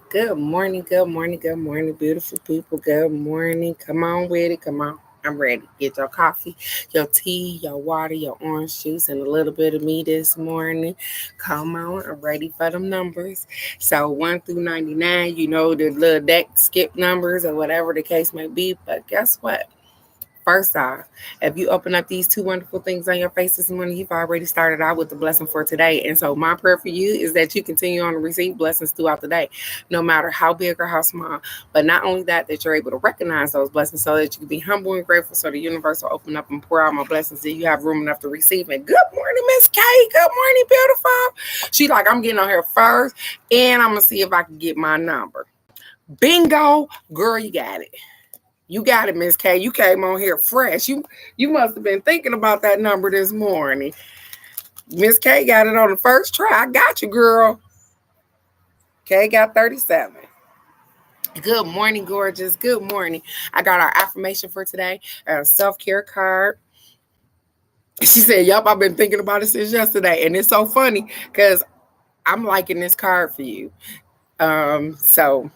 Good morning, good morning, good morning, beautiful people. Good morning. Come on with it. Come on. I'm ready. Get your coffee, your tea, your water, your orange juice, and a little bit of me this morning. Come on. I'm ready for them numbers. So 1 through 99, you know, the little deck skip numbers or whatever the case may be. But guess what? First off, if you open up these two wonderful things on your face this morning, you've already started out with the blessing for today. And so, my prayer for you is that you continue on to receive blessings throughout the day, no matter how big or how small. But not only that, that you're able to recognize those blessings so that you can be humble and grateful so the universe will open up and pour out more blessings that you have room enough to receive. And good morning, Miss K. Good morning, beautiful. She like, I'm getting on here first, and I'm going to see if I can get my number. Bingo, girl, you got it. You got it, Miss K. You came on here fresh. You must have been thinking about that number this morning. Miss K got it on the first try. I got you, girl. K got 37. Good morning, gorgeous. Good morning. I got our affirmation for today, a self-care card. She said, yup, I've been thinking about it since yesterday. And it's so funny because I'm liking this card for you. So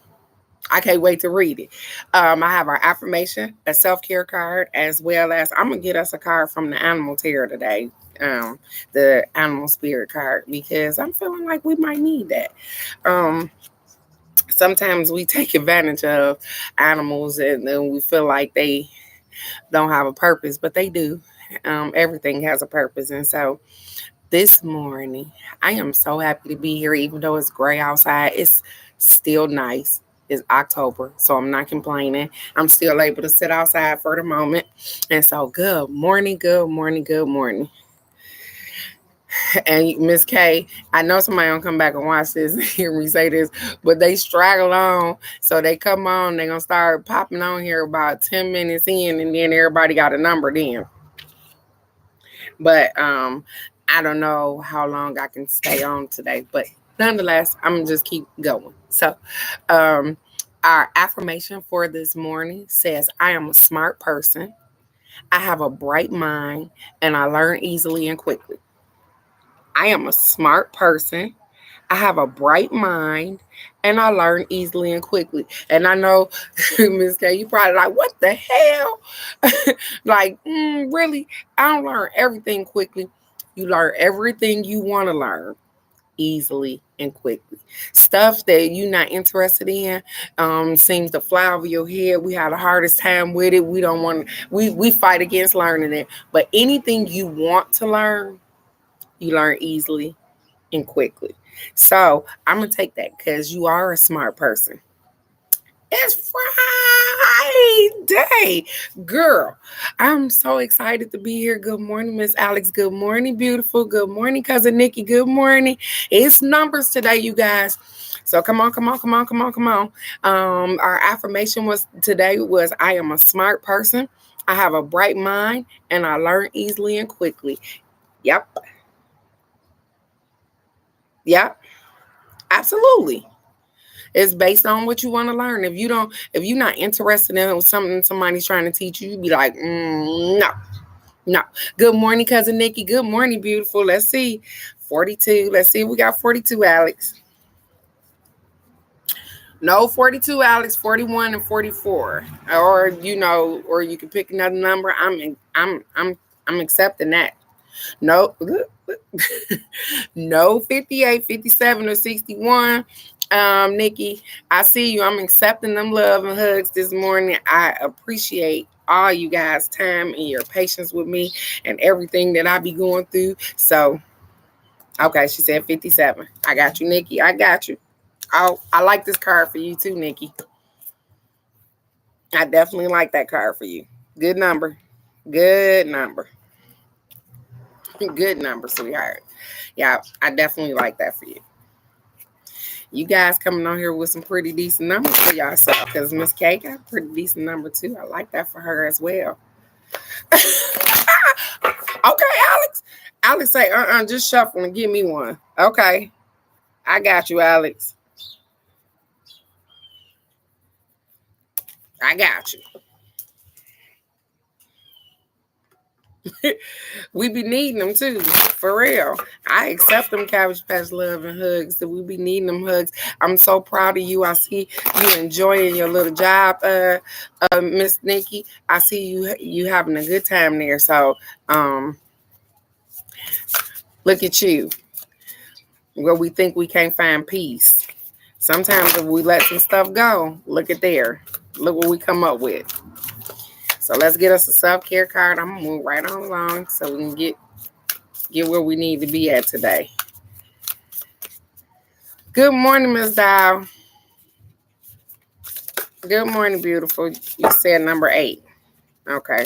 I can't wait to read it. I have our affirmation, a self-care card, as well as I'm gonna get us a card from the Animal Terror today, the Animal Spirit card, because I'm feeling like we might need that. Sometimes we take advantage of animals and then we feel like they don't have a purpose, but they do. Everything has a purpose, and so this morning I am so happy to be here, even though it's gray outside. It's still nice. It's October, so I'm not complaining. I'm still able to sit outside for the moment. And so, good morning, good morning, good morning. And Miss K, I know somebody gonna come back and watch this and hear me say this, but they straggle on. So they come on, they're gonna start popping on here about 10 minutes in, and then everybody got a number then. But I don't know how long I can stay on today, but nonetheless, I'm gonna just keep going. So, um, our affirmation for this morning says, I am a smart person. I have a bright mind and I learn easily and quickly. I am a smart person. I have a bright mind and I learn easily and quickly. And I know, Miss K, you probably like, what the hell? Like, really? I don't learn everything quickly. You learn everything you want to learn easily and quickly. Stuff that you're not interested in seems to fly over your head. We have the hardest time with it. We don't want to, we fight against learning it. But anything you want to learn, you learn easily and quickly. So I'm gonna take that because you are a smart person. It's Friday, girl. I'm so excited to be here. Good morning, Miss Alex. Good morning, beautiful. Good morning, cousin Nikki. Good morning. It's numbers today, you guys. So come on, come on, come on, come on, come on. Our affirmation was today was I am a smart person. I have a bright mind and I learn easily and quickly. Yep. Yep. Absolutely. It's based on what you want to learn. If you're not interested in something somebody's trying to teach you, you be like, no, no. Good morning, cousin Nikki. Good morning, beautiful. Let's see, 42. Let's see, we got 42, Alex. No, 42, Alex. 41 and 44, or or you can pick another number. I'm accepting that. No, no, 58, 57, or 61. Nikki, I see you. I'm accepting them love and hugs this morning. I appreciate all you guys' time and your patience with me and everything that I be going through. So, okay, she said 57. I got you, Nikki. I got you. Oh, I like this card for you too, Nikki. I definitely like that card for you. Good number. Good number. Good number, sweetheart. Yeah, I definitely like that for you. You guys coming on here with some pretty decent numbers for yourself because Miss K got a pretty decent number too. I like that for her as well. Okay, Alex. Alex say, just shuffle and give me one. Okay. I got you, Alex. I got you. We be needing them too, for real. I accept them Cabbage Patch love and hugs. So we be needing them hugs. I'm so proud of you. I see you enjoying your little job, Miss Nikki. I see you having a good time there. So, look at you. Where we think we can't find peace. Sometimes if we let some stuff go, look at there. Look what we come up with. So let's get us a self-care card. I'm gonna move right on along so we can get where we need to be at today. Good morning, Miss Dow. Good morning, beautiful. You said number 8. Okay.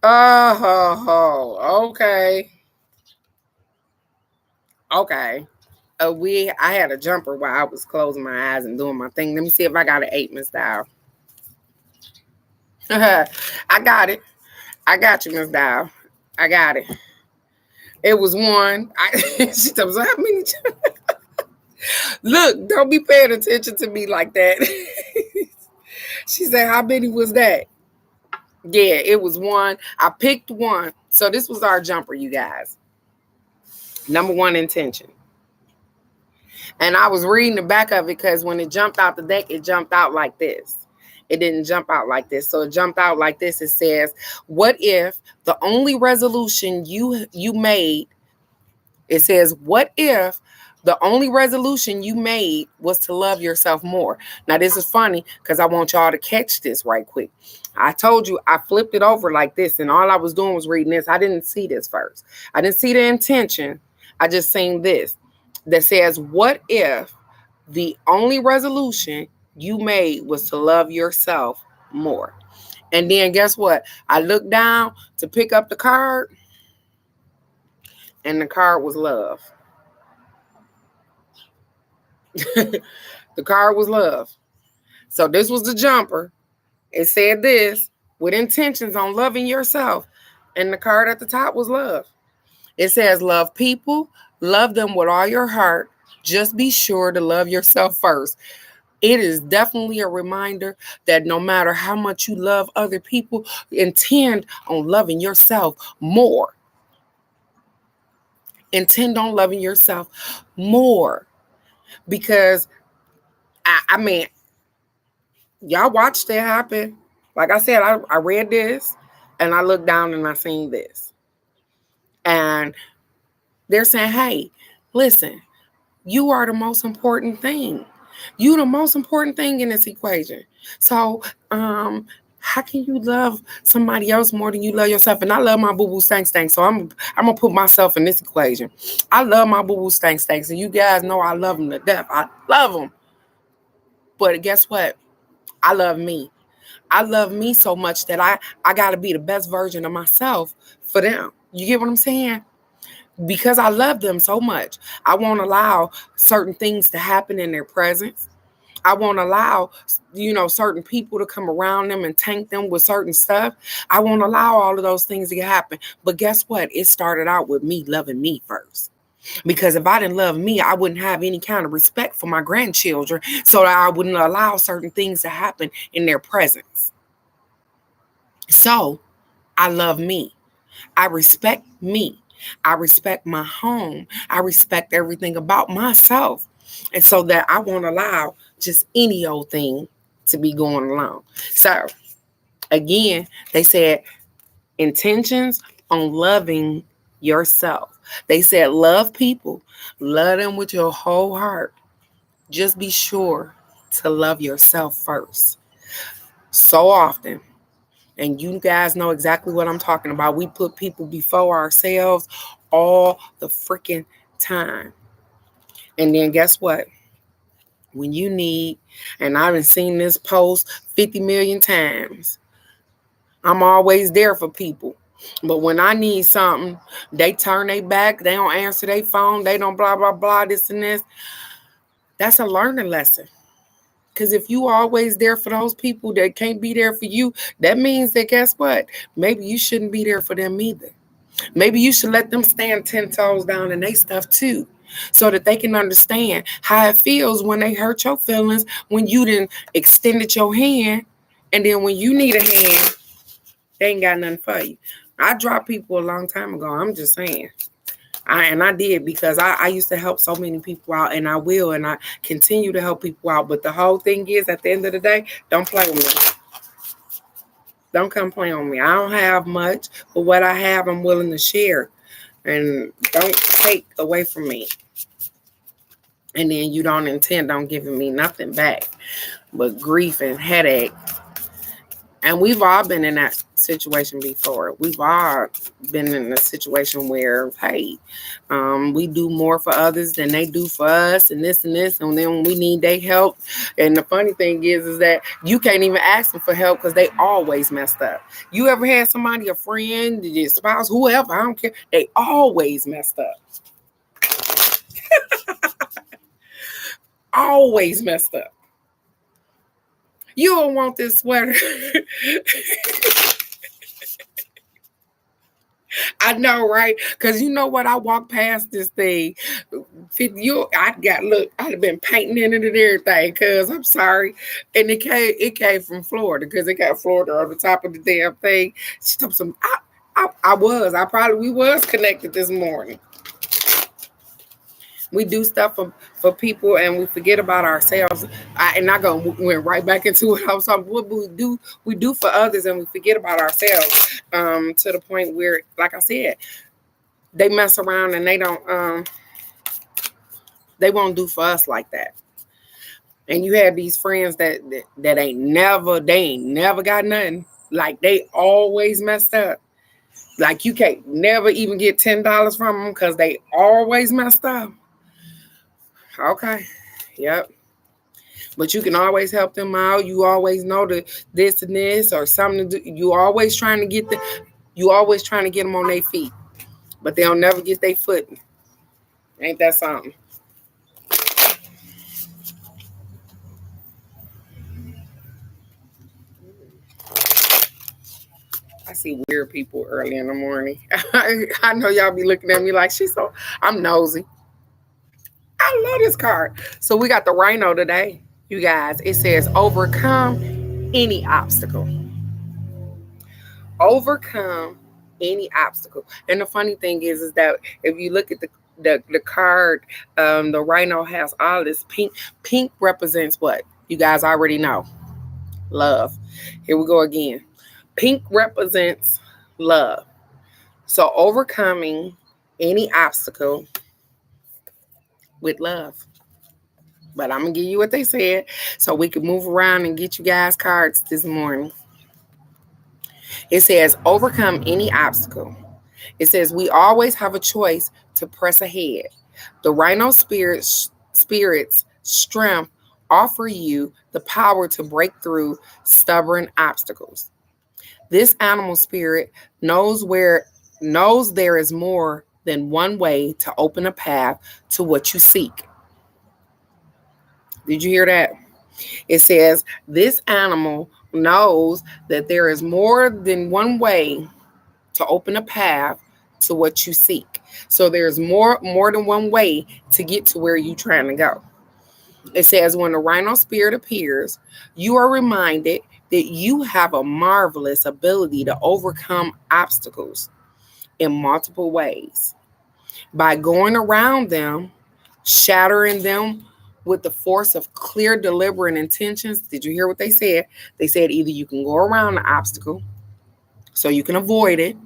Oh, okay. Okay. I had a jumper while I was closing my eyes and doing my thing. Let me see if I got an 8, Miss Dow. I got it. I got you, Miss Dow. I got it. It was 1. She told me, how many? Look, don't be paying attention to me like that. She said, how many was that? Yeah, it was 1. I picked 1. So this was our jumper, you guys. Number 1, intention. And I was reading the back of it because when it jumped out the deck, it jumped out like this. It didn't jump out like this. So it jumped out like this. It says, what if the only resolution you made, it says, what if the only resolution you made was to love yourself more? Now, this is funny because I want y'all to catch this right quick. I told you I flipped it over like this, and all I was doing was reading this. I didn't see this first. I didn't see the intention. I just seen this that says, what if the only resolution you made was to love yourself more? And then guess what? I looked down to pick up the card, and the card was love. The card was love. So this was the jumper. It said this, with intentions on loving yourself. And the card at the top was love. It says, love people, love them with all your heart. Just be sure to love yourself first. It is definitely a reminder that no matter how much you love other people, intend on loving yourself more. Intend on loving yourself more. Because, I mean, y'all watched it happen. Like I said, I read this and I looked down and I seen this. And they're saying, hey, listen, you are the most important thing. You the most important thing in this equation. So, how can you love somebody else more than you love yourself? And I love my boo-boo stank. So I'm gonna put myself in this equation. I love my boo-boo stank. And you guys know I love them to death. I love them. But guess what? I love me. I love me so much that I gotta be the best version of myself for them. You get what I'm saying? Because I love them so much, I won't allow certain things to happen in their presence. I won't allow, certain people to come around them and tank them with certain stuff. I won't allow all of those things to happen. But guess what? It started out with me loving me first. Because if I didn't love me, I wouldn't have any kind of respect for my grandchildren, so that I wouldn't allow certain things to happen in their presence. So I love me. I respect me. I respect my home. I respect everything about myself. And so that I won't allow just any old thing to be going along. So again, they said intentions on loving yourself. They said love people, love them with your whole heart. Just be sure to love yourself first. So often, and you guys know exactly what I'm talking about, we put people before ourselves all the freaking time. And then guess what? When you need, and I've seen this post 50 million times, I'm always there for people. But when I need something, they turn their back, they don't answer their phone, they don't blah, blah, blah, this and this. That's a learning lesson. Because if you are always there for those people that can't be there for you, that means that guess what? Maybe you shouldn't be there for them either. Maybe you should let them stand 10 toes down in their stuff too, so that they can understand how it feels when they hurt your feelings, when you done extended your hand, and then when you need a hand, they ain't got nothing for you. I dropped people a long time ago. I'm just saying. I did because I used to help so many people out, and I will, and I continue to help people out. But the whole thing is, at the end of the day, don't play with me. Don't come play on me. I don't have much, but what I have, I'm willing to share. And don't take away from me. And then you don't intend on giving me nothing back but grief and headache. And we've all been in that situation before. We've all been in a situation where, hey, we do more for others than they do for us, and this, and then when we need their help. And the funny thing is that you can't even ask them for help because they always messed up. You ever had somebody, a friend, your spouse, whoever, I don't care, they always messed up. Always messed up. You don't want this sweater. I know, right? Because you know what? I walked past this thing. I'd have been painting in it and everything. Because I'm sorry, and it came from Florida because it got Florida on the top of the damn thing. She took some. We was connected this morning. We do stuff for people and we forget about ourselves. Went right back into what I was talking. What we do for others and we forget about ourselves. To the point where, like I said, they mess around and they won't do for us like that. And you have these friends that ain't never got nothing. Like they always messed up. Like you can't never even get $10 from them because they always messed up. Okay. Yep. But you can always help them out. You always know this and this or something to do. You always trying to get them on their feet. But they'll never get their foot. Ain't that something? I see weird people early in the morning. I know y'all be looking at me like I'm nosy. I love this card. So we got the Rhino today, you guys. It says overcome any obstacle. Overcome any obstacle. And the funny thing is that if you look at the card, the Rhino has all this pink. Pink represents what? You guys already know. Love. Here we go again. Pink represents love. So overcoming any obstacle with love. But I'm going to give you what they said so we can move around and get you guys cards this morning. It says, overcome any obstacle. It says, we always have a choice to press ahead. The Rhino spirit's strength offer you the power to break through stubborn obstacles. This animal spirit knows there is more than one way to open a path to what you seek. Did you hear that? It says this animal knows that there is more than one way to open a path to what you seek. So there's more than one way to get to where you're trying to go. It says when the Rhino spirit appears, you are reminded that you have a marvelous ability to overcome obstacles in multiple ways. By going around them, shattering them with the force of clear, deliberate intentions. Did you hear what they said? They said either you can go around the obstacle so you can avoid it,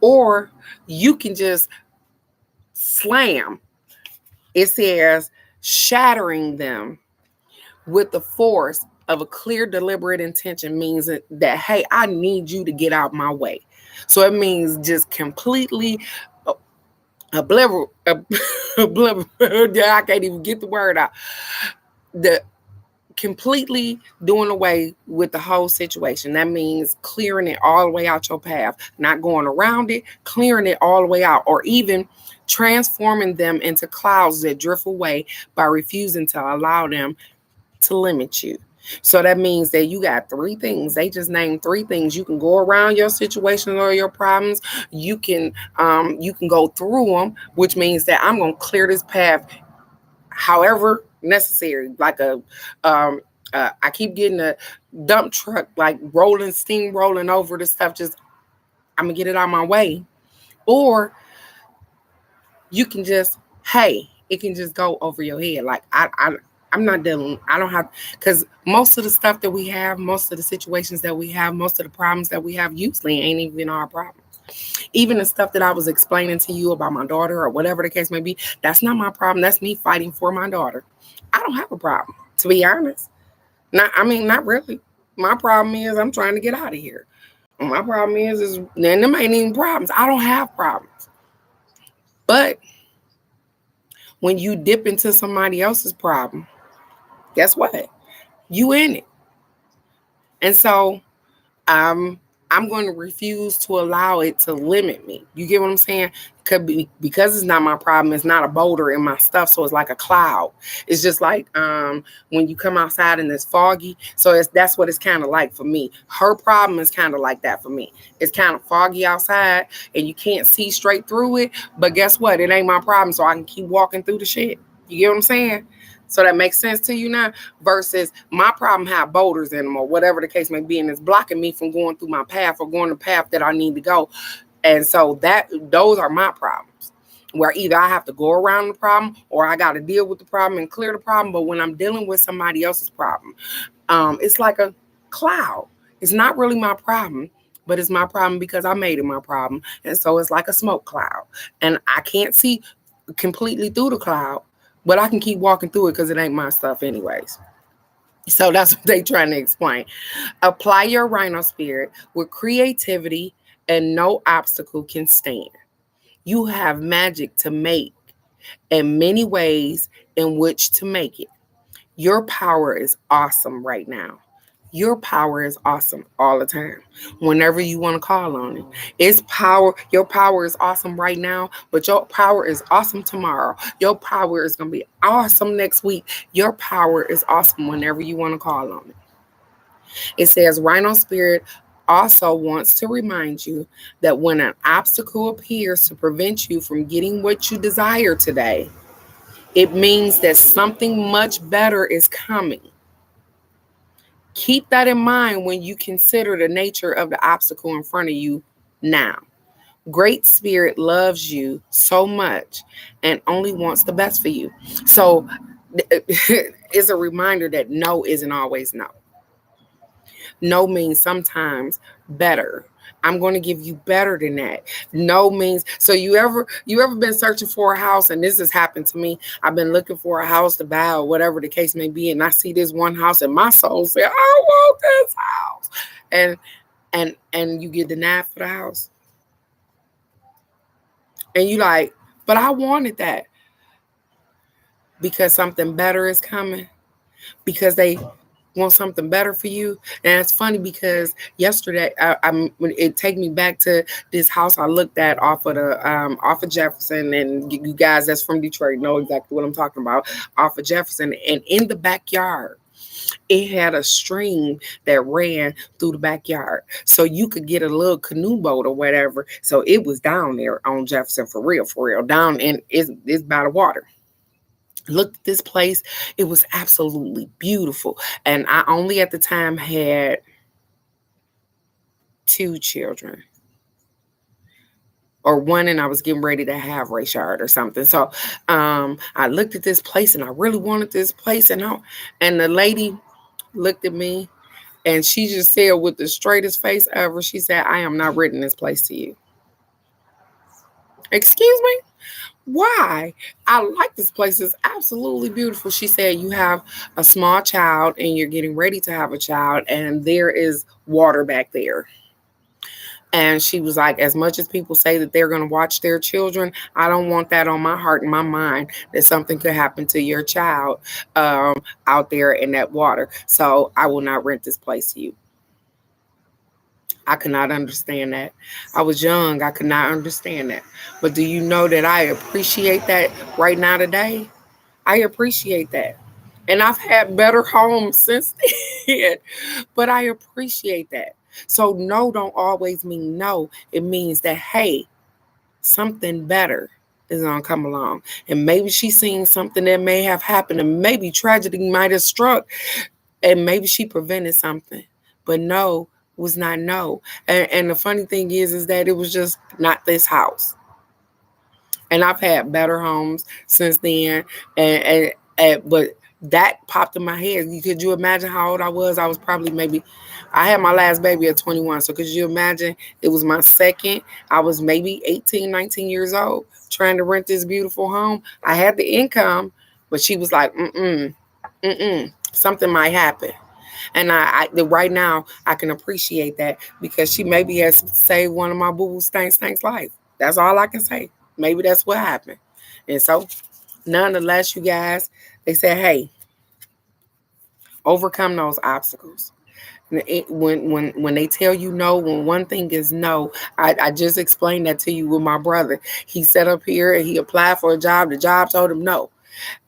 or you can just slam. It says shattering them with the force of a clear, deliberate intention means that, hey, I need you to get out my way. So it means just completely I can't even get the word out. The completely doing away with the whole situation. That means clearing it all the way out your path, not going around it, clearing it all the way out, or even transforming them into clouds that drift away by refusing to allow them to limit you. So that means that you got three things. They just named three things. You can go around your situation or your problems. You can go through them, which means that I'm gonna clear this path however necessary. Like I keep getting a dump truck, like steam rolling over the stuff. Just I'm gonna get it out of my way. Or you can just, hey, it can just go over your head. Like I'm not dealing. I don't have, because most of the stuff that we have, most of the situations that we have, most of the problems that we have usually ain't even our problems. Even the stuff that I was explaining to you about my daughter or whatever the case may be, that's not my problem. That's me fighting for my daughter. I don't have a problem, to be honest. Not really. My problem is I'm trying to get out of here. My problem is then them ain't even problems. I don't have problems. But when you dip into somebody else's problem, guess what? You in it. And so I'm going to refuse to allow it to limit me. You get what I'm saying? Could be because it's not my problem. It's not a boulder in my stuff, so it's like a cloud. It's just like when you come outside and it's foggy. So that's what it's kind of like for me. Her problem is kind of like that for me. It's kind of foggy outside, and you can't see straight through it. But guess what? It ain't my problem, so I can keep walking through the shit. You get what I'm saying? So that makes sense to you now, versus my problem have boulders in them or whatever the case may be, and it's blocking me from going through my path or going the path that I need to go. And so those are my problems, where either I have to go around the problem or I got to deal with the problem and clear the problem. But when I'm dealing with somebody else's problem, it's like a cloud. It's not really my problem, but it's my problem because I made it my problem. And so it's like a smoke cloud, and I can't see completely through the cloud, but I can keep walking through it because it ain't my stuff anyways. So that's what they trying to explain. Apply your rhino spirit with creativity, and no obstacle can stand. You have magic to make and many ways in which to make it. Your power is awesome right now. Your power is awesome all the time. Whenever you want to call on it. It's power. Your power is awesome right now, but your power is awesome tomorrow. Your power is going to be awesome next week. Your power is awesome whenever you want to call on it. It says Rhino Spirit also wants to remind you that when an obstacle appears to prevent you from getting what you desire today, it means that something much better is coming. Keep that in mind when you consider the nature of the obstacle in front of you now. Great Spirit loves you so much and only wants the best for you. So it's a reminder that no isn't always no. No means sometimes better. I'm going to give you better than that. No means, so you ever been searching for a house, and this has happened to me. I've been looking for a house to buy or whatever the case may be, and I see this one house and my soul said, I want this house. And you get denied for the house. And you like, but I wanted that. Because something better is coming. Because they want something better for you. And it's funny because yesterday it take me back to this house I looked at off of Jefferson, and you guys that's from Detroit know exactly what I'm talking about, off of Jefferson. And in the backyard, it had a stream that ran through the backyard, so you could get a little canoe boat or whatever. So it was down there on Jefferson for real, down, and it's by the water. Looked at this place. It was absolutely beautiful. And I only at the time had 2 children. Or one, and I was getting ready to have Rayshard or something. So I looked at this place, and I really wanted this place. And the lady looked at me, and she just said with the straightest face ever, she said, I am not renting this place to you. Excuse me? Why? I like this place. It's absolutely beautiful. She said, you have a small child and you're getting ready to have a child, and there is water back there. And she was like, as much as people say that they're going to watch their children, I don't want that on my heart and my mind, that something could happen to your child out there in that water. So I will not rent this place to you. I could not understand that. I was young. I could not understand that. But do you know that I appreciate that right now today? I appreciate that. And I've had better homes since then. But I appreciate that. So no don't always mean no. It means that, hey, something better is gonna come along. And maybe she's seen something that may have happened, and maybe tragedy might have struck, and maybe she prevented something. But no was not no. And the funny thing is that it was just not this house. And I've had better homes since then. But that popped in my head. Could you imagine how old I was? I was probably maybe, I had my last baby at 21. So could you imagine it was my second? I was maybe 18, 19 years old trying to rent this beautiful home. I had the income, but she was like, something might happen. And right now I can appreciate that because she maybe has saved one of my boo Stank's life. That's all I can say. Maybe that's what happened. And so, nonetheless, you guys, they said, hey, overcome those obstacles. When they tell you no, when one thing is no, I just explained that to you with my brother. He sat up here and he applied for a job. The job told him no.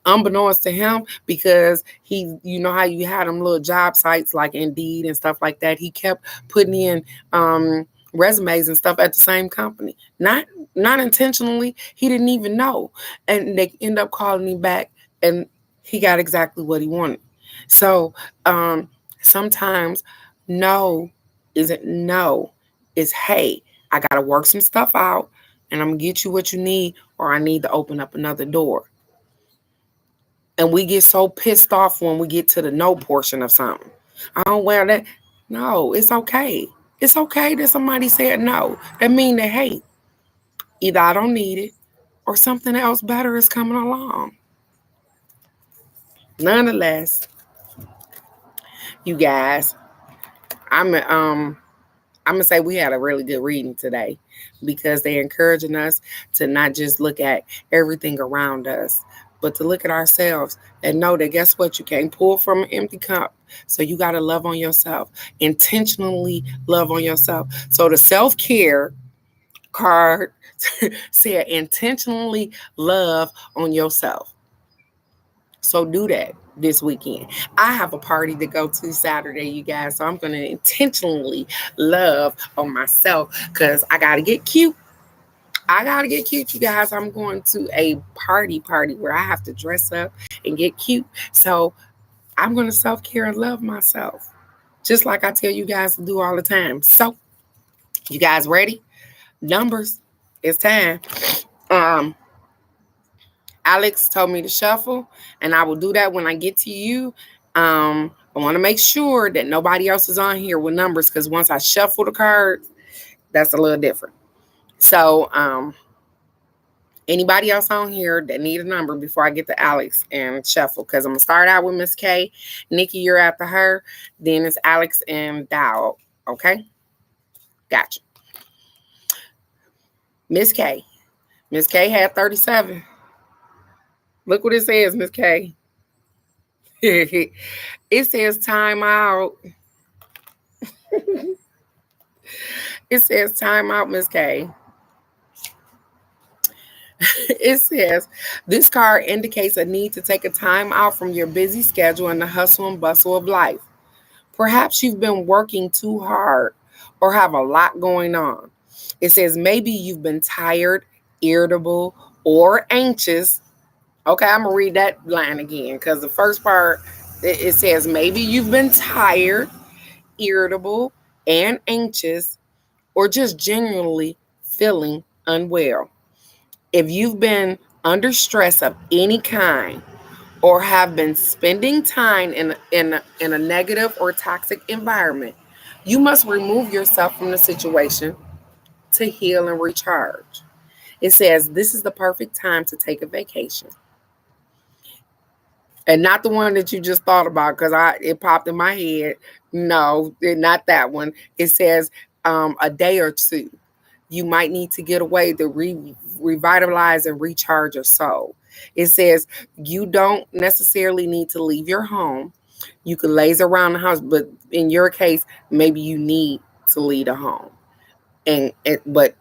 Unbeknownst to him, because he, you know how you had them little job sites like Indeed and stuff like that. He kept putting in resumes and stuff at the same company. Not intentionally. He didn't even know. And they end up calling me back and he got exactly what he wanted. So sometimes no isn't no. It's, hey, I got to work some stuff out and I'm going to get you what you need, or I need to open up another door. And we get so pissed off when we get to the no portion of something. I don't wear that. No, it's okay. It's okay that somebody said no. That means that, hey, either I don't need it or something else better is coming along. Nonetheless, you guys, I'm gonna say we had a really good reading today because they're encouraging us to not just look at everything around us, but to look at ourselves and know that, guess what? You can't pour from an empty cup. So you got to love on yourself, intentionally love on yourself. So the self-care card said intentionally love on yourself. So do that this weekend. I have a party to go to Saturday, you guys. So I'm going to intentionally love on myself because I got to get cute. I got to get cute, you guys. I'm going to a party where I have to dress up and get cute. So I'm going to self-care and love myself, just like I tell you guys to do all the time. So you guys ready? Numbers. It's time. Alex told me to shuffle, and I will do that when I get to you. I want to make sure that nobody else is on here with numbers, because once I shuffle the cards, that's a little different. So anybody else on here that need a number before I get to Alex and shuffle, because I'm going to start out with Miss K. Nikki, you're after her. Then it's Alex and Dow. Okay? Gotcha. Miss K. Miss K had 37. Look what it says, Miss K. It says time out. It says time out, Miss K. It says this card indicates a need to take a time out from your busy schedule and the hustle and bustle of life. Perhaps you've been working too hard or have a lot going on. It says maybe you've been tired, irritable, or anxious. Okay, I'm going to read that line again because the first part, it says maybe you've been tired, irritable, and anxious, or just genuinely feeling unwell. If you've been under stress of any kind or have been spending time in a negative or toxic environment, you must remove yourself from the situation to heal and recharge. It says this is the perfect time to take a vacation. And not the one that you just thought about, because it popped in my head. No, not that one. It says a day or two. You might need to get away to revitalize and recharge your soul. It says you don't necessarily need to leave your home. You can laze around the house, but in your case, maybe you need to leave the home. But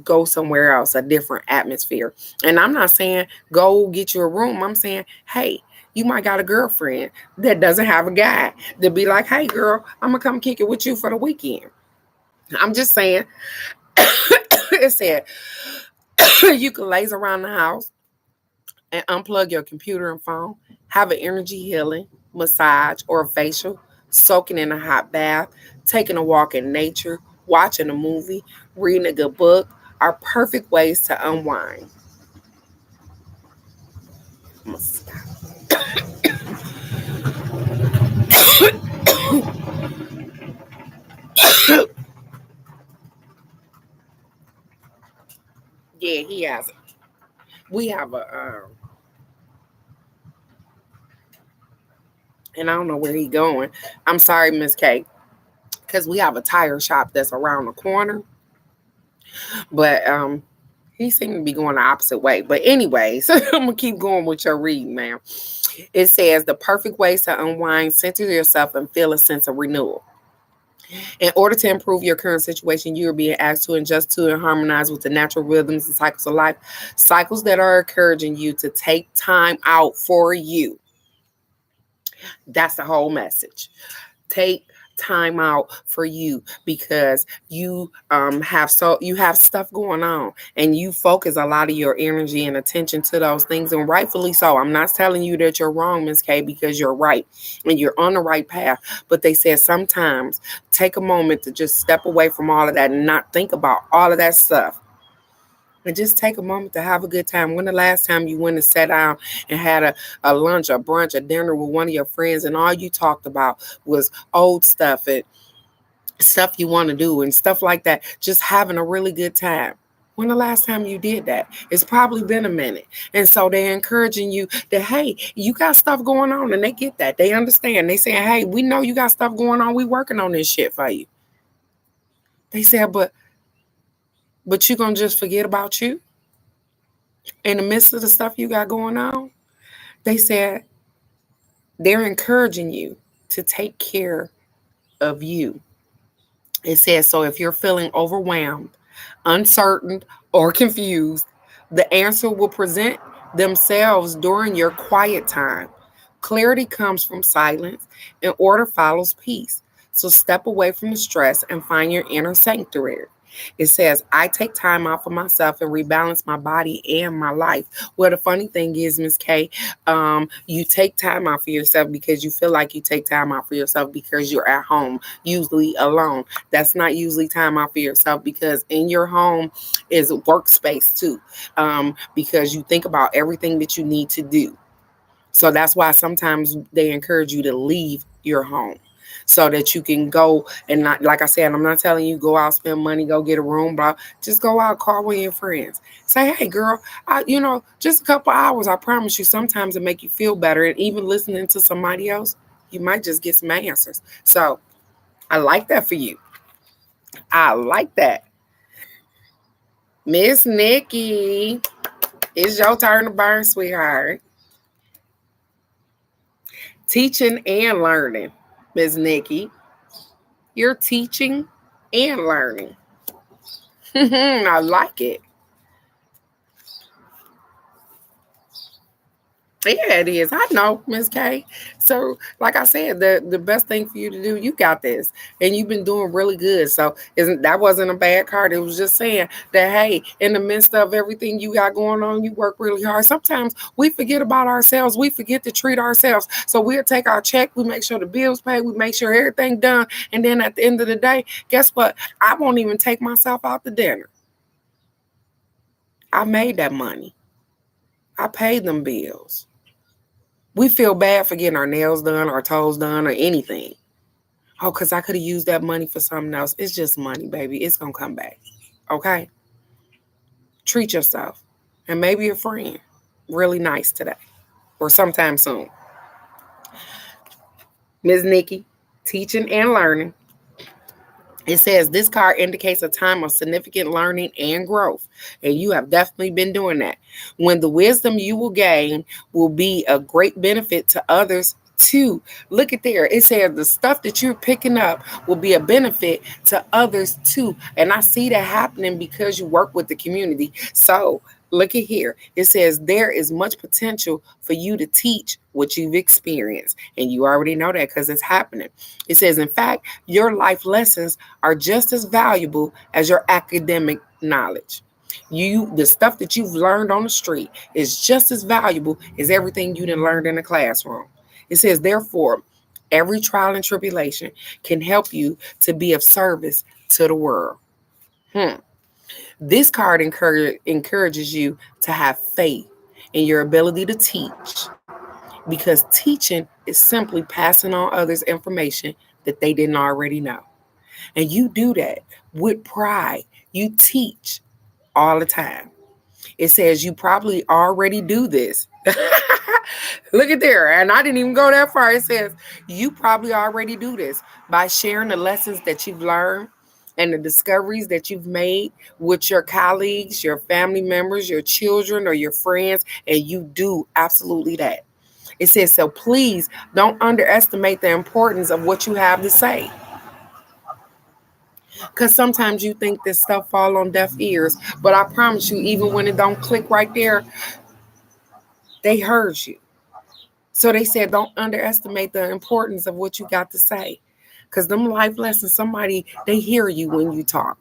go somewhere else, a different atmosphere. And I'm not saying go get you a room. I'm saying, hey, you might got a girlfriend that doesn't have a guy to be like, hey, girl, I'm going to come kick it with you for the weekend. I'm just saying, it said, you can laze around the house and unplug your computer and phone, have an energy healing, massage, or a facial, soaking in a hot bath, taking a walk in nature, watching a movie, reading a good book are perfect ways to unwind. Yeah, he has it. We have and I don't know where he going. I'm sorry, Miss K, because we have a tire shop that's around the corner. But he seemed to be going the opposite way. But anyways, I'm gonna keep going with your reading, ma'am. It says the perfect ways to unwind, center yourself, and feel a sense of renewal. In order to improve your current situation, you are being asked to adjust to and harmonize with the natural rhythms and cycles of life, cycles that are encouraging you to take time out for you. That's the whole message. Take time out for you because you you have stuff going on and you focus a lot of your energy and attention to those things, and rightfully so. I'm not telling you that you're wrong, Miss K, because you're right and you're on the right path. But they said sometimes take a moment to just step away from all of that and not think about all of that stuff. And just take a moment to have a good time. When the last time you went and sat down and had a lunch, a brunch, a dinner with one of your friends, and all you talked about was old stuff and stuff you want to do and stuff like that, just having a really good time? When the last time you did that? It's probably been a minute. And so they're encouraging you that, hey, you got stuff going on, and they get that. They understand. They saying, hey, we know you got stuff going on. We working on this shit for you. They said, but you gonna just forget about you in the midst of the stuff you got going on? They said they're encouraging you to take care of you. It says, so if you're feeling overwhelmed, uncertain, or confused, the answer will present themselves during your quiet time. Clarity comes from silence, and order follows peace. So step away from the stress and find your inner sanctuary. It says, I take time out for myself and rebalance my body and my life. Well, the funny thing is, Miss K, you take time out for yourself because you feel like you take time out for yourself because you're at home, usually alone. That's not usually time out for yourself, because in your home is a workspace too, because you think about everything that you need to do. So that's why sometimes they encourage you to leave your home so that you can go and not, like I said, I'm not telling you go out, spend money, go get a room, but just go out, call one of your friends. Say, hey, girl, just a couple hours, I promise you, sometimes it make you feel better. And even listening to somebody else, you might just get some answers. So I like that for you. I like that. Miss Nikki, it's your turn to burn, sweetheart. Teaching and learning, Miss Nikki. You're teaching and learning. I like it. Yeah, it is. I know, Miss K. So, like I said, the best thing for you to do, you got this, and you've been doing really good. So, isn't that wasn't a bad card? It was just saying that, hey, in the midst of everything you got going on, you work really hard. Sometimes we forget about ourselves. We forget to treat ourselves. So we'll take our check, we make sure the bills paid, we make sure everything done, and then at the end of the day, guess what? I won't even take myself out to dinner. I made that money. I paid them bills. We feel bad for getting our nails done, our toes done, or anything. Oh, because I could have used that money for something else. It's just money, baby. It's going to come back. Okay? Treat yourself. And maybe a friend. Really nice today. Or sometime soon. Ms. Nikki, teaching and learning. It says this card indicates a time of significant learning and growth. And you have definitely been doing that. When the wisdom you will gain will be a great benefit to others Two, look at there. It says the stuff that you're picking up will be a benefit to others too. And I see that happening because you work with the community. So look at here. It says there is much potential for you to teach what you've experienced. And you already know that because it's happening. It says, in fact, your life lessons are just as valuable as your academic knowledge. The stuff that you've learned on the street is just as valuable as everything you done learned in the classroom. It says, therefore, every trial and tribulation can help you to be of service to the world. This card encourages you to have faith in your ability to teach, because teaching is simply passing on others information that they didn't already know. And you do that with pride. You teach all the time. It says you probably already do this. Look at there. And I didn't even go that far. It says you probably already do this by sharing the lessons that you've learned and the discoveries that you've made with your colleagues, your family members, your children, or your friends. And you do absolutely that. It says, so please don't underestimate the importance of what you have to say. Because sometimes you think this stuff fall on deaf ears, but I promise you, even when it don't click right there, they heard you. So they said, don't underestimate the importance of what you got to say. Because them life lessons, they hear you when you talk.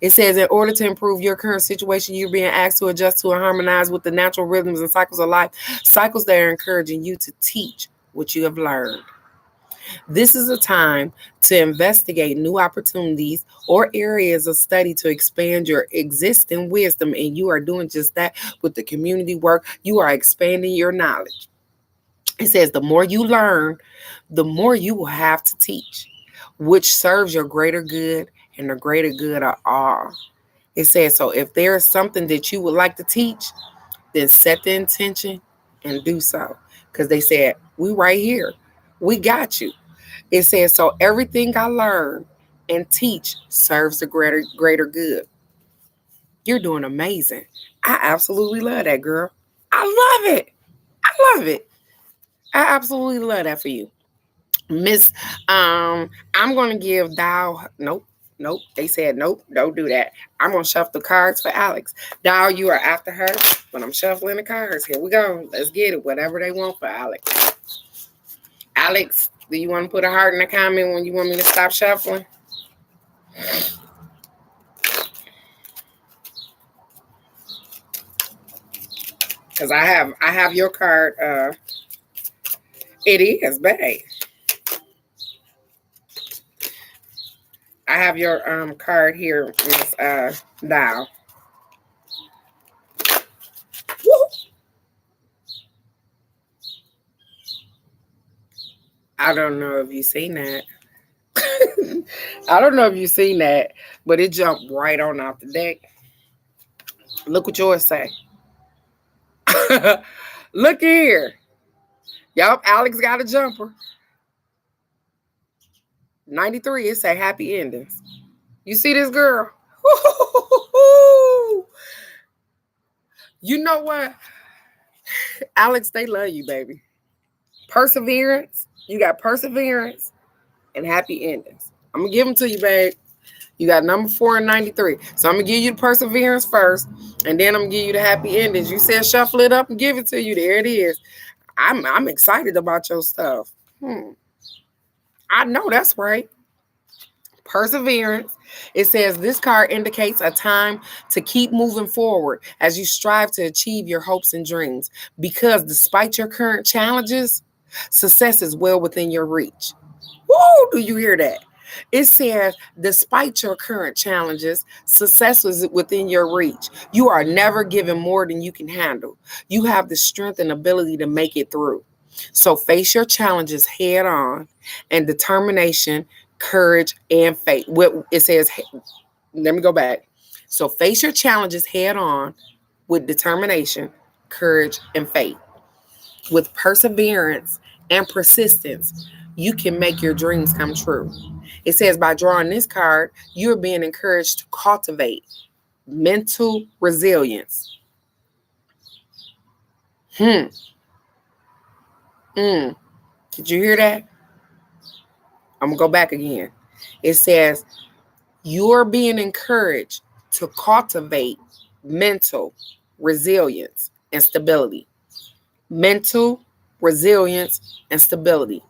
It says, in order to improve your current situation, you're being asked to adjust to and harmonize with the natural rhythms and cycles of life, cycles that are encouraging you to teach what you have learned. This is a time to investigate new opportunities or areas of study to expand your existing wisdom. And you are doing just that with the community work. You are expanding your knowledge. It says the more you learn, the more you will have to teach, which serves your greater good and the greater good of all. It says, so if there is something that you would like to teach, then set the intention and do so. Because they said, we right here. We got you. It says, so everything I learn and teach serves the greater good. You're doing amazing. I absolutely love that, girl. I love it. I love it. I absolutely love that for you. Miss, I'm going to give Dow, nope. They said, nope, don't do that. I'm going to shuffle the cards for Alex. Dow, you are after her, but I'm shuffling the cards. Here we go. Let's get it. Whatever they want for Alex. Alex, do you want to put a heart in the comment when you want me to stop shuffling? Because I have your card. It is, babe. I have your card here, Miss Dow. Woo! I don't know if you've seen that. I don't know if you've seen that, but it jumped right on off the deck. Look what yours say. Look here. Yup, Alex got a jumper. 93, it say happy endings. You see this girl? You know what? Alex, they love you, baby. Perseverance. You got perseverance and happy endings. I'm going to give them to you, babe. You got number 4 and 93. So I'm going to give you the perseverance first, and then I'm going to give you the happy endings. You said shuffle it up and give it to you. There it is. I'm excited about your stuff. I know that's right. Perseverance. It says this card indicates a time to keep moving forward as you strive to achieve your hopes and dreams. Because despite your current challenges, success is well within your reach. Woo! Do you hear that? It says, despite your current challenges, success is within your reach. You are never given more than you can handle. You have the strength and ability to make it through. So face your challenges head on, and determination, courage, and faith. What it says, let me go back. So face your challenges head on with determination, courage, and faith. With perseverance and persistence, you can make your dreams come true. It says by drawing this card, you're being encouraged to cultivate mental resilience. Did you hear that? I'm going to go back again. It says, you're being encouraged to cultivate mental resilience and stability. Mental resilience and stability.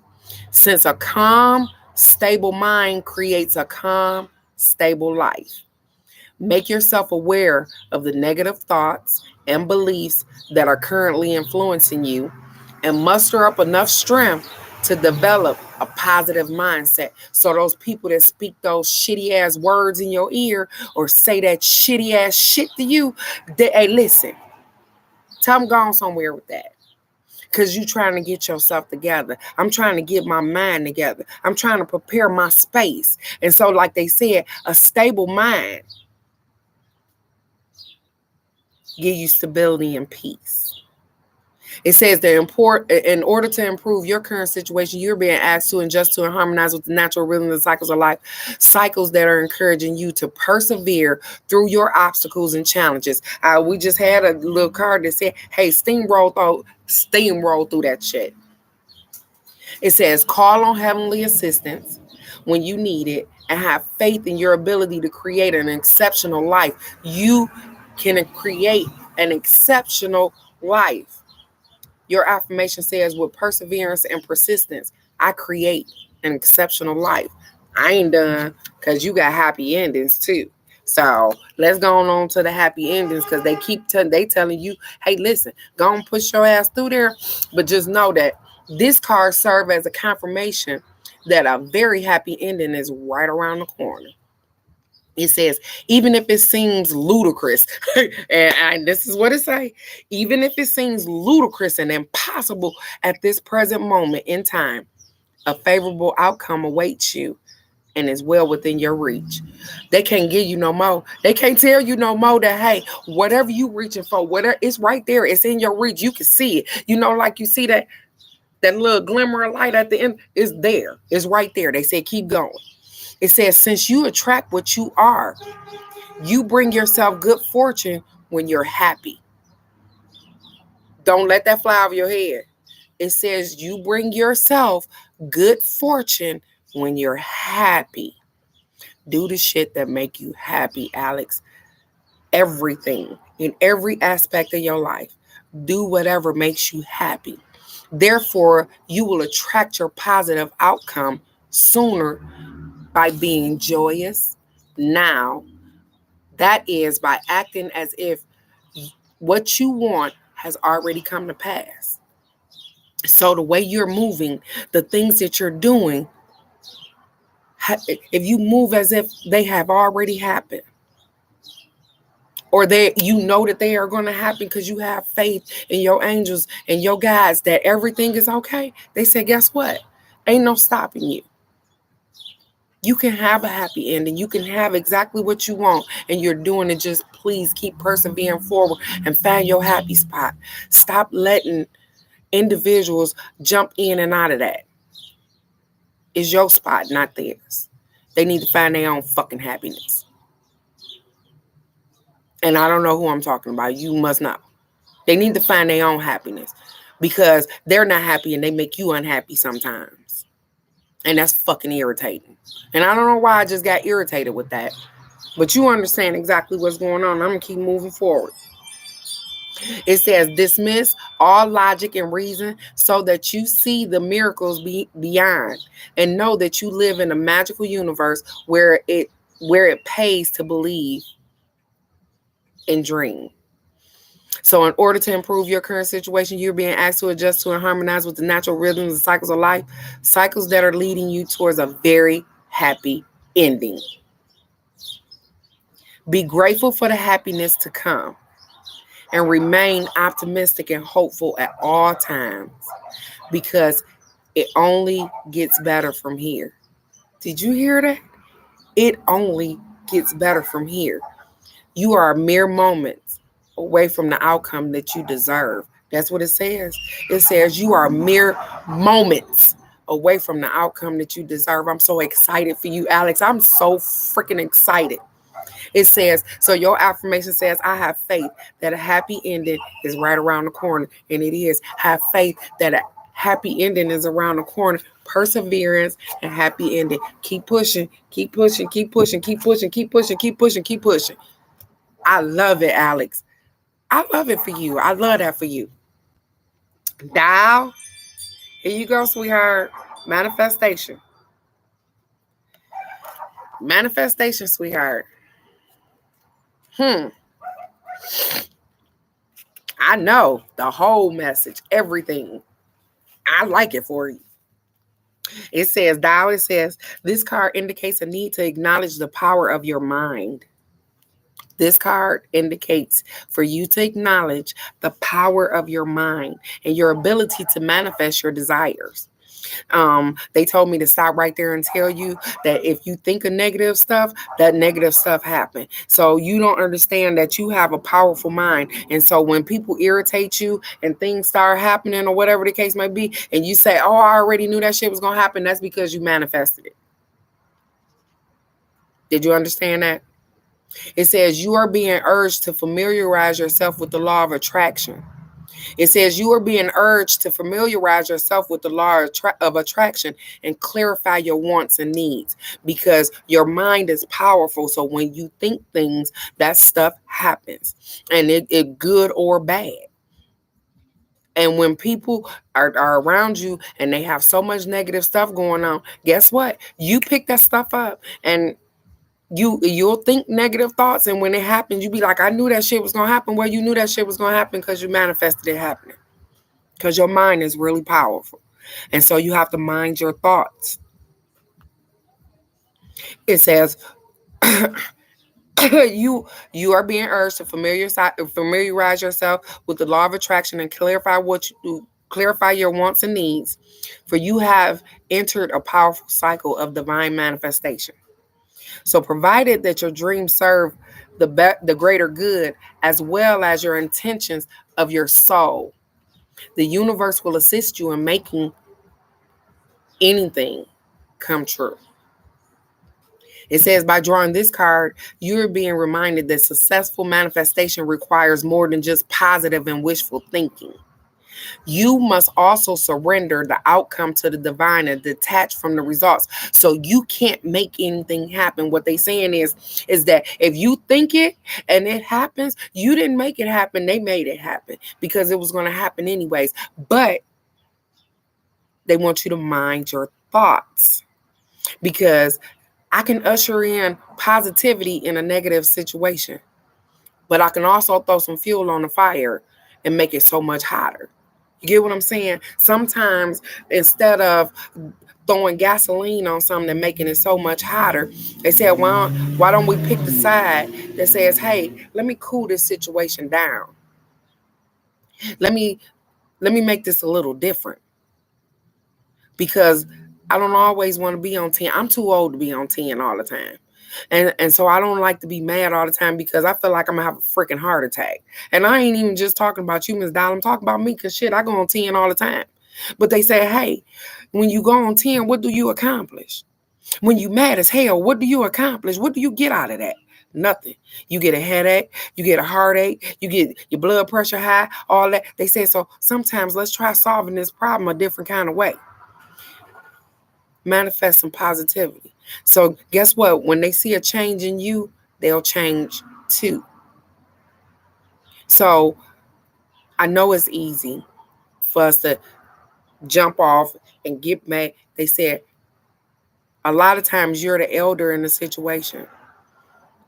Since a calm, stable mind creates a calm, stable life. Make yourself aware of the negative thoughts and beliefs that are currently influencing you and muster up enough strength to develop a positive mindset. So those people that speak those shitty ass words in your ear or say that shitty ass shit to you, hey, listen, tell them go on somewhere with that. Because you trying to get yourself together. I'm trying to get my mind together. I'm trying to prepare my space. And so, like they said, a stable mind give you stability and peace. It says that in order to improve your current situation, you're being asked to adjust to and harmonize with the natural rhythm and cycles of life, cycles that are encouraging you to persevere through your obstacles and challenges. We just had a little card that said, hey, steamroll through that shit. It says, call on heavenly assistance when you need it and have faith in your ability to create an exceptional life. You can create an exceptional life. Your affirmation says, with perseverance and persistence, I create an exceptional life. I ain't done, because you got happy endings too. So let's go on to the happy endings, because they keep telling you, hey, listen, go and push your ass through there. But just know that this card serves as a confirmation that a very happy ending is right around the corner. It says, even if it seems ludicrous, and this is what it says, even if it seems ludicrous and impossible at this present moment in time, a favorable outcome awaits you and is well within your reach. They can't give you no more. They can't tell you no more that, hey, whatever you reaching for, whatever, it's right there. It's in your reach. You can see it. You know, like you see that little glimmer of light at the end is there. It's right there. They say, keep going. It says, since you attract what you are, you bring yourself good fortune when you're happy. Don't let that fly over your head. It says you bring yourself good fortune when you're happy. Do the shit that make you happy, Alex. Everything, in every aspect of your life. Do whatever makes you happy. Therefore, you will attract your positive outcome sooner by being joyous now. That is by acting as if what you want has already come to pass. So the way you're moving, the things that you're doing, if you move as if they have already happened, or you know that they are going to happen because you have faith in your angels and your guides that everything is okay, they say, guess what? Ain't no stopping you. You can have a happy ending. You can have exactly what you want, and you're doing it. Just please keep persevering forward and find your happy spot. Stop letting individuals jump in and out of that. It's your spot, not theirs. They need to find their own fucking happiness. And I don't know who I'm talking about. You must know. They need to find their own happiness, because they're not happy and they make you unhappy sometimes. And that's fucking irritating. And I don't know why I just got irritated with that. But you understand exactly what's going on. I'm going to keep moving forward. It says, dismiss all logic and reason so that you see the miracles beyond, and know that you live in a magical universe where it pays to believe and dream. So in order to improve your current situation, you're being asked to adjust to and harmonize with the natural rhythms and cycles of life, cycles that are leading you towards a very happy ending. Be grateful for the happiness to come and remain optimistic and hopeful at all times, because it only gets better from here. Did you hear that? It only gets better from here. You are mere moments away from the outcome that you deserve. That's what it says. It says you are mere moments away from the outcome that you deserve. I'm so excited for you, Alex. I'm so freaking excited. It says, so your affirmation says, I have faith that a happy ending is right around the corner. And it is. Have faith that Happy ending is around the corner. Perseverance and happy ending. Keep pushing, keep pushing, keep pushing, keep pushing, keep pushing, keep pushing, keep pushing. I love it, Alex. I love it for you. I love that for you. Dial. Here you go, sweetheart. Manifestation. Manifestation, sweetheart. I know the whole message, everything. I like it for you. It says, Dial, it says, this card indicates a need to acknowledge the power of your mind. This card indicates for you to acknowledge the power of your mind and your ability to manifest your desires. They told me to stop right there and tell you that if you think of negative stuff, that negative stuff happen. So you don't understand that you have a powerful mind. And so when people irritate you and things start happening or whatever the case may be, and you say, oh, I already knew that shit was going to happen, that's because you manifested it. Did you understand that? It says you are being urged to familiarize yourself with the law of attraction. It says you are being urged to familiarize yourself with the law of attraction and clarify your wants and needs because your mind is powerful. So when you think things, that stuff happens, and it good or bad. And when people are around you and they have so much negative stuff going on, guess what? You pick that stuff up and you'll think negative thoughts, and when it happens, you be like, I knew that shit was gonna happen. Well, you knew that shit was gonna happen because you manifested it happening. Because your mind is really powerful. And so you have to mind your thoughts. It says you are being urged to familiarize yourself with the law of attraction and clarify your wants and needs, for you have entered a powerful cycle of divine manifestation. So provided that your dreams serve the greater good as well as your intentions of your soul, the universe will assist you in making anything come true. It says by drawing this card, you're being reminded that successful manifestation requires more than just positive and wishful thinking. You must also surrender the outcome to the divine and detach from the results. So you can't make anything happen. What they saying is that if you think it and it happens, you didn't make it happen. They made it happen because it was going to happen anyways. But they want you to mind your thoughts, because I can usher in positivity in a negative situation, but I can also throw some fuel on the fire and make it so much hotter. You get what I'm saying? Sometimes instead of throwing gasoline on something and making it so much hotter, they said, well, why don't we pick the side that says, hey, let me cool this situation down. Let me make this a little different, because I don't always want to be on 10. I'm too old to be on 10 all the time. And so I don't like to be mad all the time because I feel like I'm going to have a freaking heart attack. And I ain't even just talking about you, Miss Doll. I'm talking about me, because shit, I go on 10 all the time. But they say, hey, when you go on 10, what do you accomplish? When you mad as hell, what do you accomplish? What do you get out of that? Nothing. You get a headache, you get a heartache, you get your blood pressure high, all that. They say, so sometimes let's try solving this problem a different kind of way. Manifest some positivity. So guess what? When they see a change in you, they'll change too. So I know it's easy for us to jump off and get mad. They said a lot of times you're the elder in the situation,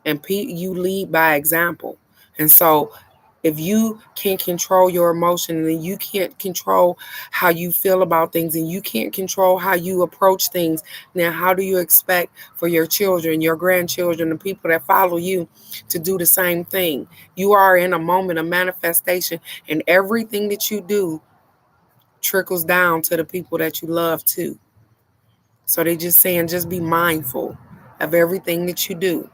and you lead by example. And so if you can't control your emotion, and you can't control how you feel about things, and you can't control how you approach things, now how do you expect for your children, your grandchildren, the people that follow you to do the same thing? You are in a moment of manifestation, and everything that you do trickles down to the people that you love too. So they just saying, just be mindful of everything that you do.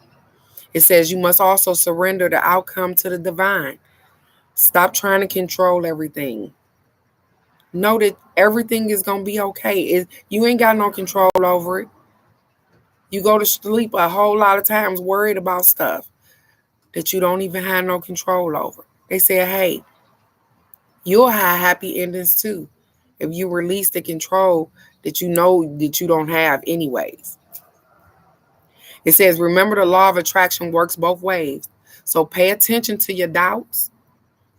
It says you must also surrender the outcome to the divine. Stop trying to control everything. Know that everything is going to be okay. You ain't got no control over it. You go to sleep a whole lot of times worried about stuff that you don't even have no control over. They say, hey, you'll have happy endings too. if you release the control that you know that you don't have anyways. It says, remember the law of attraction works both ways. So pay attention to your doubts,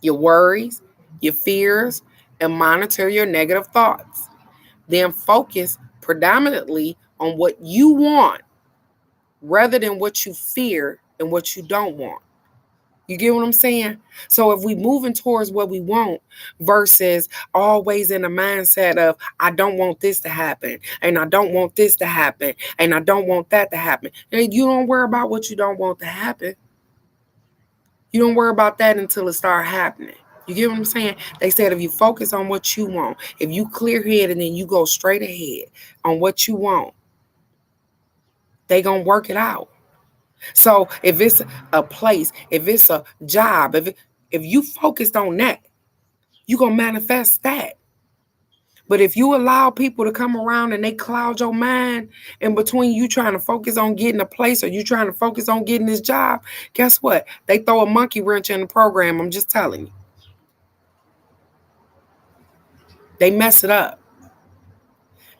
your worries, your fears, and monitor your negative thoughts. Then focus predominantly on what you want rather than what you fear and what you don't want. You get what I'm saying? So if we moving towards what we want versus always in the mindset of, I don't want this to happen, and I don't want this to happen, and I don't want that to happen. And you don't worry about what you don't want to happen. You don't worry about that until it starts happening. You get what I'm saying? They said if you focus on what you want, if you clear head and then you go straight ahead on what you want, they gonna work it out. So if it's a place, if it's a job, if you focused on that, you gonna manifest that. But if you allow people to come around and they cloud your mind in between you trying to focus on getting a place or you trying to focus on getting this job, guess what? They throw a monkey wrench in the program. I'm just telling you. They mess it up.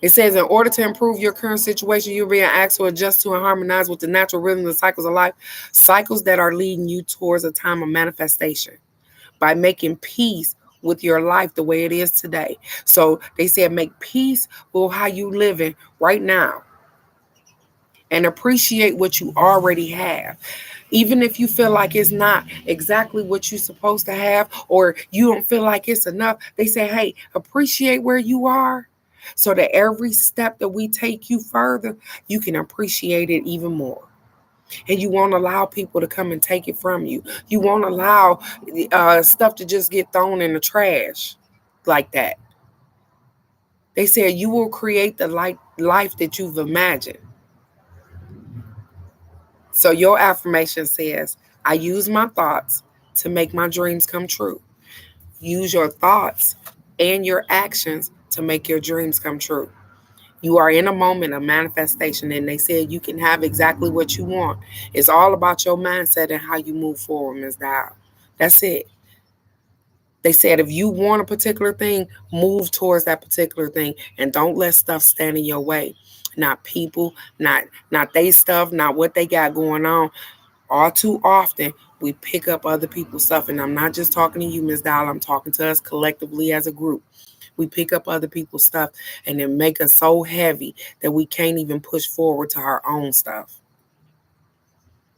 It says, in order to improve your current situation, you're being asked to adjust to and harmonize with the natural rhythms and cycles of life, cycles that are leading you towards a time of manifestation by making peace with your life the way it is today. So they said, make peace with how you living right now and appreciate what you already have. Even if you feel like it's not exactly what you're supposed to have or you don't feel like it's enough, they say, hey, appreciate where you are so that every step that we take you further, you can appreciate it even more. And you won't allow people to come and take it from you. You won't allow stuff to just get thrown in the trash like that. They said you will create the life that you've imagined. So your affirmation says, I use my thoughts to make my dreams come true. Use your thoughts and your actions to make your dreams come true. You are in a moment of manifestation, and they said you can have exactly what you want. It's all about your mindset and how you move forward, Ms. Dial. That's it. They said if you want a particular thing, move towards that particular thing and don't let stuff stand in your way. Not people, not they stuff, not what they got going on. All too often, we pick up other people's stuff. And I'm not just talking to you, Ms. Dial. I'm talking to us collectively as a group. We pick up other people's stuff and then make us so heavy that we can't even push forward to our own stuff.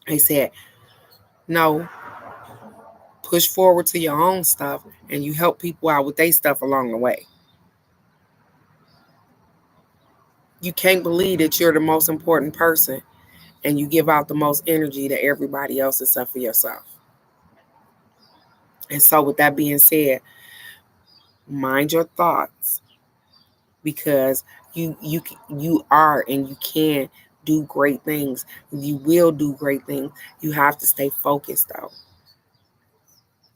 They said, no, push forward to your own stuff and you help people out with their stuff along the way. You can't believe that you're the most important person and you give out the most energy to everybody else except for yourself. And so with that being said, mind your thoughts because you are and you can do great things. You will do great things. You have to stay focused though.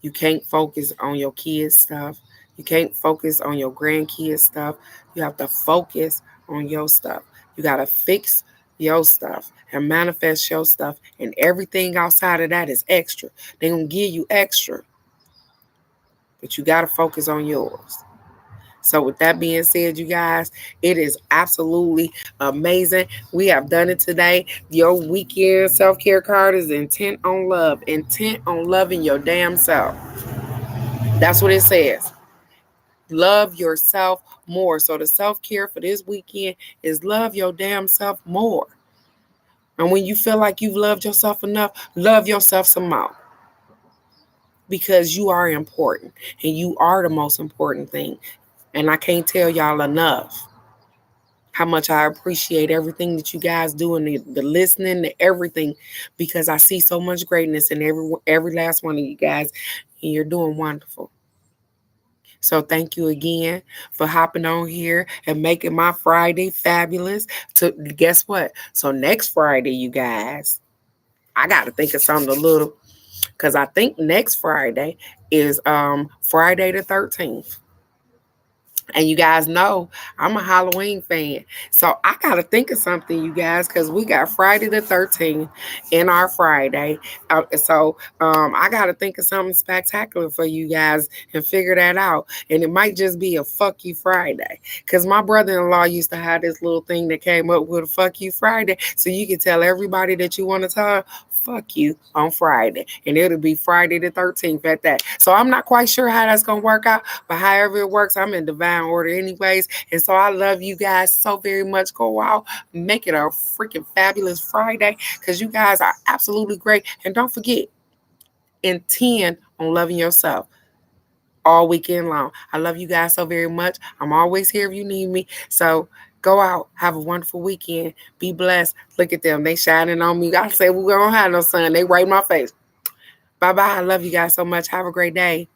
You can't focus on your kids' stuff. You can't focus on your grandkids' stuff. You have to focus on your stuff. You got to fix your stuff and manifest your stuff. And everything outside of that is extra. They're going to give you extra. But you got to focus on yours. So with that being said, you guys, it is absolutely amazing. We have done it today. Your weekend self-care card is intent on love. Intent on loving your damn self. That's what it says. Love yourself more. So the self-care for this weekend is love your damn self more. And when you feel like you've loved yourself enough, love yourself some more. Because you are important and you are the most important thing. And I can't tell y'all enough how much I appreciate everything that you guys do and the listening to everything because I see so much greatness in every last one of you guys and you're doing wonderful. So thank you again for hopping on here and making my Friday fabulous. To guess what? So next Friday, you guys, I got to think of something a little because I think next Friday is Friday the 13th. And you guys know I'm a Halloween fan. So I got to think of something, you guys, because we got Friday the 13th in our Friday. I got to think of something spectacular for you guys and figure that out. And it might just be a fuck you Friday. Because my brother in law used to have this little thing that came up with a fuck you Friday. So you can tell everybody that you want to tell, fuck you on Friday. And it'll be Friday the 13th at that. So I'm not quite sure how that's going to work out. But however it works, I'm in divine order anyways. And so I love you guys so very much. Go out, make it a freaking fabulous Friday because you guys are absolutely great. And don't forget, intend on loving yourself all weekend long. I love you guys so very much. I'm always here if you need me. So go out, have a wonderful weekend. Be blessed. Look at them. They shining on me. I say we don't have no sun. They right in my face. Bye-bye. I love you guys so much. Have a great day.